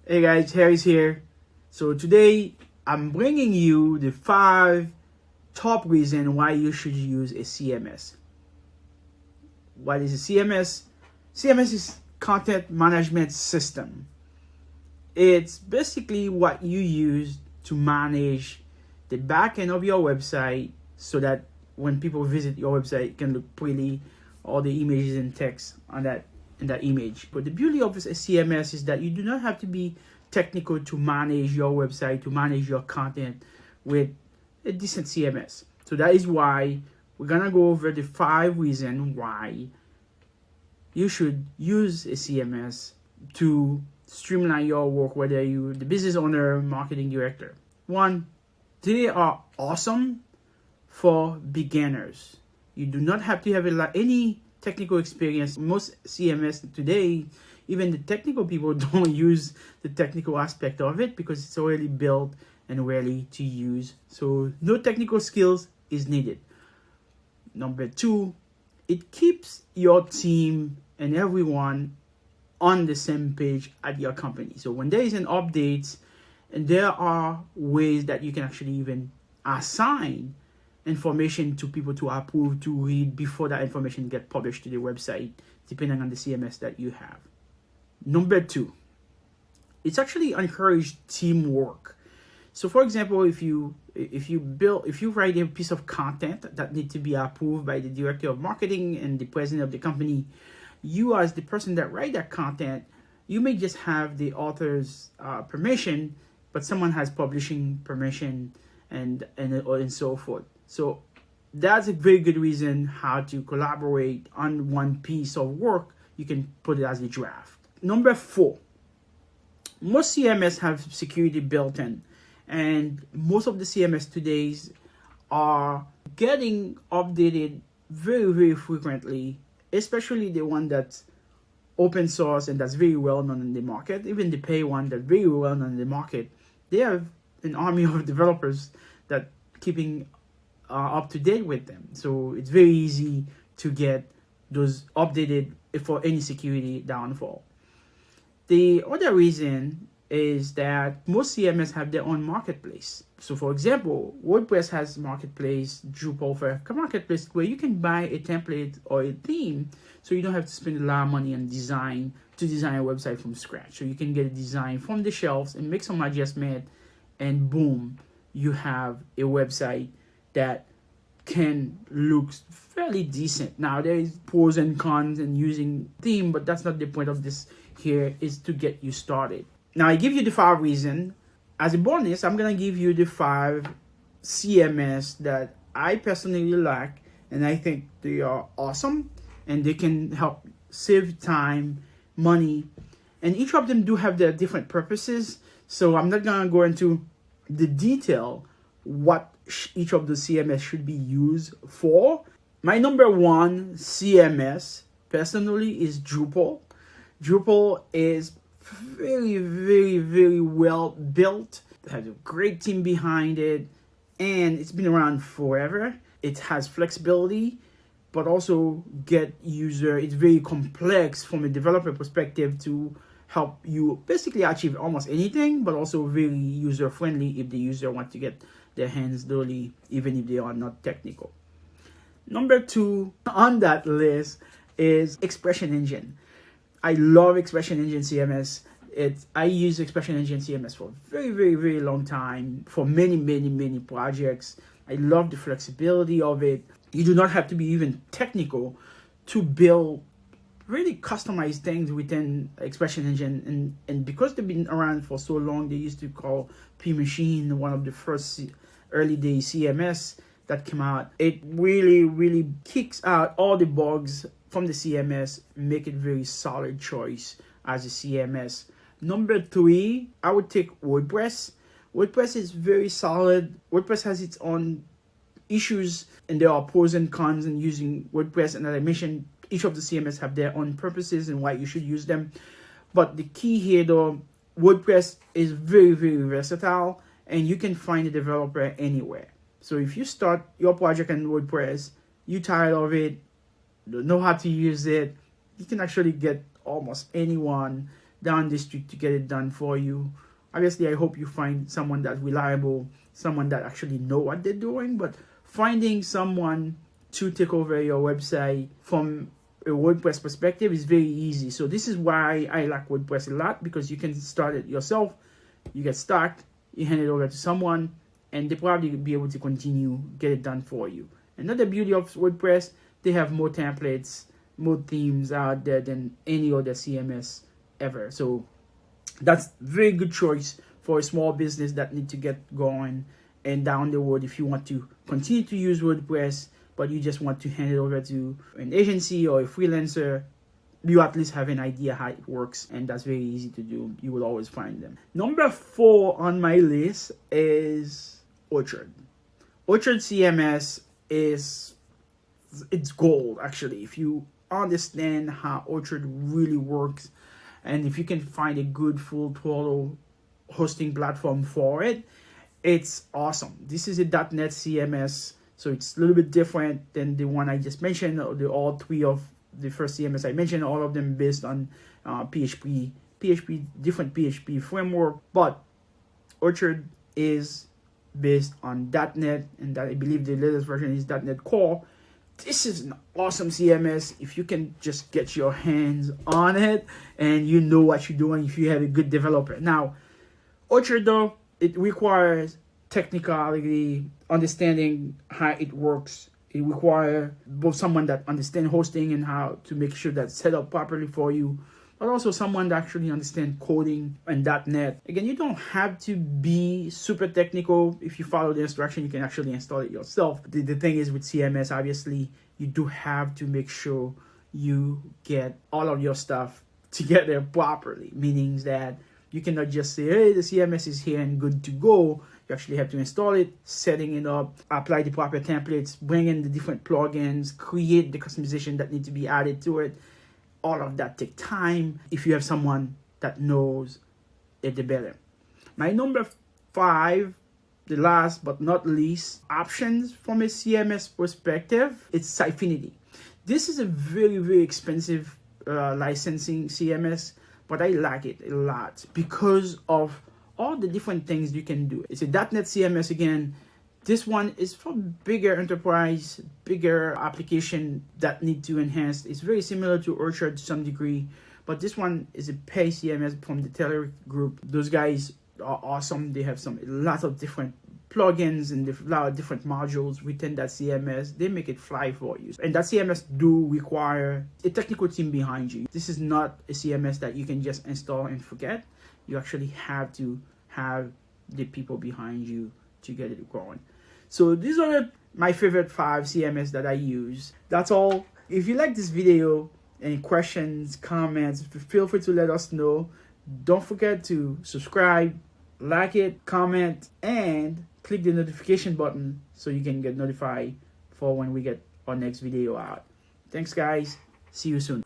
Hey guys, Harry's here. So today I'm bringing you the 5 top reasons why you should use a CMS. What is a CMS? CMS is content management system. It's basically what you use to manage the back end of your website so that when people visit your website it can look pretty, all the images and text on that image. But the beauty of a CMS is that you do not have to be technical to manage your website, to manage your content with a decent CMS. So that is why we're gonna go over the 5 reasons why you should use a CMS to streamline your work, whether you're the business owner, marketing director. 1, they are awesome for beginners. You do not have to have any technical experience. Most CMS today, even the technical people don't use the technical aspect of it because it's already built and ready to use. So no technical skills is needed. Number 2, it keeps your team and everyone on the same page at your company. So when there is an update, and there are ways that you can actually even assign information to people to approve, to read before that information gets published to the website, depending on the CMS that you have. Number 2, it's actually encouraged teamwork. So for example, if you write a piece of content that needs to be approved by the director of marketing and the president of the company, you as the person that write that content, you may just have the author's permission, but someone has publishing permission and so forth. So that's a very good reason how to collaborate on one piece of work. You can put it as a draft. Number 4, most CMS have security built in, and most of the CMS today are getting updated very, very frequently, especially the one that's open source and that's very well known in the market. Even the pay one that's very well known in the market, they have an army of developers that keeping up to date with them. So it's very easy to get those updated for any security downfall. The other reason is that most CMS have their own marketplace. So for example, WordPress has marketplace, Drupal for marketplace, where you can buy a template or a theme, so you don't have to spend a lot of money on design a website from scratch. So you can get a design from the shelves and make some adjustment, and boom, you have a website that can look fairly decent. Now there is pros and cons in using theme, but that's not the point of this here, is to get you started. Now I give you the 5 reasons. As a bonus, I'm gonna give you the 5 CMS that I personally like and I think they are awesome and they can help save time, money, and each of them do have their different purposes. So I'm not gonna go into the detail what each of the CMS should be used for. My number 1 CMS personally is Drupal. Drupal is very, very, very well built. It has a great team behind it, and it's been around forever. It has flexibility, but also it's very complex from a developer perspective to help you basically achieve almost anything, but also very user friendly if the user wants to get their hands dirty, even if they are not technical. Number 2 on that list is Expression Engine. I love Expression Engine CMS. I use Expression Engine CMS for a very, very, very long time, for many, many, many projects. I love the flexibility of it. You do not have to be even technical to build really customized things within Expression Engine. And because they've been around for so long, they used to call P-Machine one of the first early day CMS that came out. It really, really kicks out all the bugs from the CMS, make it very solid choice as a CMS. Number 3, I would take WordPress. WordPress is very solid. WordPress has its own issues, and there are pros and cons in using WordPress. And as I mentioned, each of the CMS have their own purposes and why you should use them. But the key here, though, WordPress is very, very versatile, and you can find a developer anywhere. So if you start your project on WordPress, you're tired of it, don't know how to use it, you can actually get almost anyone down the street to get it done for you. Obviously, I hope you find someone that's reliable, someone that actually know what they're doing. But finding someone to take over your website from a WordPress perspective is very easy. So this is why I like WordPress a lot, because you can start it yourself. You get stuck, you hand it over to someone, and they probably be able to continue, get it done for you. Another beauty of WordPress, they have more templates, more themes out there than any other CMS ever. So that's very good choice for a small business that need to get going, and down the road, if you want to continue to use WordPress, but you just want to hand it over to an agency or a freelancer, you at least have an idea how it works, and that's very easy to do. You will always find them. Number 4 on my list is Orchard. Orchard CMS it's gold, actually. If you understand how Orchard really works, and if you can find a good full throttle hosting platform for it, it's awesome. This is a .NET CMS, so it's a little bit different than the one I just mentioned. All three of the first CMS I mentioned, all of them based on different PHP framework, but Orchard is based on .NET, and that I believe the latest version is .NET Core. This is an awesome CMS if you can just get your hands on it and you know what you're doing, if you have a good developer. Now, Orchard, though, it requires technicality, understanding how it works. It requires both someone that understands hosting and how to make sure that's set up properly for you, but also someone that actually understands coding and .NET. Again, you don't have to be super technical. If you follow the instruction, you can actually install it yourself. The thing is with CMS, obviously, you do have to make sure you get all of your stuff together properly, meaning that you cannot just say, hey, the CMS is here and good to go. You actually have to install it, setting it up, apply the proper templates, bring in the different plugins, create the customization that need to be added to it. All of that take time. If you have someone that knows it, the better. My number 5, the last but not least, options from a CMS perspective, it's Sitefinity. This is a very, very expensive licensing CMS, but I like it a lot because of all the different things you can do. It's a .NET CMS again. This one is for bigger enterprise, bigger application that need to enhance. It's very similar to Orchard to some degree, but this one is a pay CMS from the Telerik group. Those guys are awesome. They have lots of different plugins and a lot of different modules within that CMS. They make it fly for you. And that CMS do require a technical team behind you. This is not a CMS that you can just install and forget. You actually have to have the people behind you to get it going. So these are my favorite 5 CMS that I use. That's all. If you like this video, any questions, comments, feel free to let us know. Don't forget to subscribe, like it, comment, and click the notification button so you can get notified for when we get our next video out. Thanks, guys. See you soon.